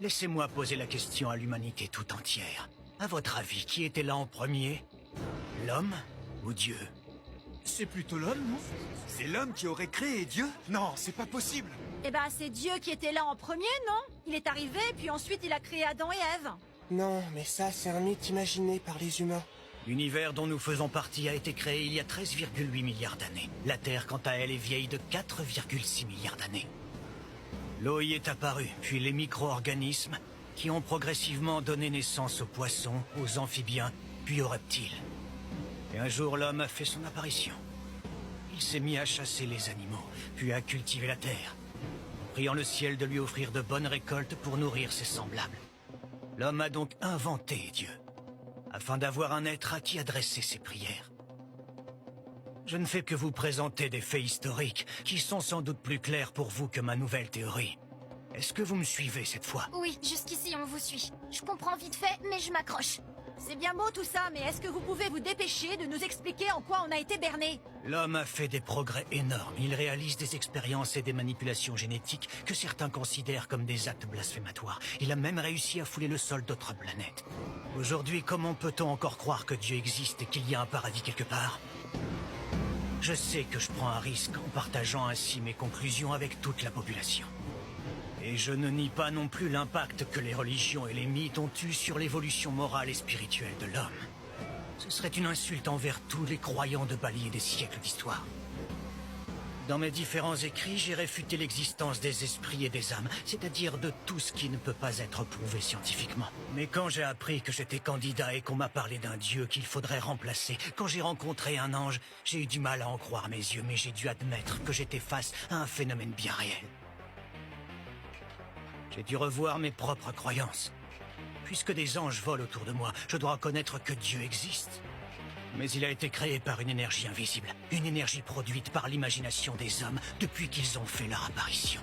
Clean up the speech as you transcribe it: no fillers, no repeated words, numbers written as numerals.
Laissez-moi poser la question à l'humanité tout entière. À votre avis, qui était là en premier? L'homme ou Dieu? C'est plutôt l'homme, non? C'est l'homme qui aurait créé Dieu? Non, c'est pas possible. Eh ben, c'est Dieu qui était là en premier, non? Il est arrivé, puis ensuite il a créé Adam et Ève. Non, mais ça, c'est un mythe imaginé par les humains. L'univers dont nous faisons partie a été créé il y a 13,8 milliards d'années. La Terre, quant à elle, est vieille de 4,6 milliards d'années. L'eau y est apparue, puis les micro-organismes qui ont progressivement donné naissance aux poissons, aux amphibiens, puis aux reptiles. Et un jour, l'homme a fait son apparition. Il s'est mis à chasser les animaux, puis à cultiver la terre, priant le ciel de lui offrir de bonnes récoltes pour nourrir ses semblables. L'homme a donc inventé Dieu, afin d'avoir un être à qui adresser ses prières. Je ne fais que vous présenter des faits historiques qui sont sans doute plus clairs pour vous que ma nouvelle théorie. Est-ce que vous me suivez cette fois? Oui, jusqu'ici on vous suit. Je comprends vite fait, mais je m'accroche. C'est bien beau tout ça, mais est-ce que vous pouvez vous dépêcher de nous expliquer en quoi on a été berné? L'homme a fait des progrès énormes. Il réalise des expériences et des manipulations génétiques que certains considèrent comme des actes blasphématoires. Il a même réussi à fouler le sol d'autres planètes. Aujourd'hui, comment peut-on encore croire que Dieu existe et qu'il y a un paradis quelque part? Je sais que je prends un risque en partageant ainsi mes conclusions avec toute la population. Et je ne nie pas non plus l'impact que les religions et les mythes ont eu sur l'évolution morale et spirituelle de l'homme. Ce serait une insulte envers tous les croyants de balayer des siècles d'histoire. Dans mes différents écrits, j'ai réfuté l'existence des esprits et des âmes, c'est-à-dire de tout ce qui ne peut pas être prouvé scientifiquement. Mais quand j'ai appris que j'étais candidat et qu'on m'a parlé d'un dieu qu'il faudrait remplacer, quand j'ai rencontré un ange, j'ai eu du mal à en croire mes yeux, mais j'ai dû admettre que j'étais face à un phénomène bien réel. J'ai dû revoir mes propres croyances. Puisque des anges volent autour de moi, je dois reconnaître que Dieu existe. Mais il a été créé par une énergie invisible, une énergie produite par l'imagination des hommes depuis qu'ils ont fait leur apparition.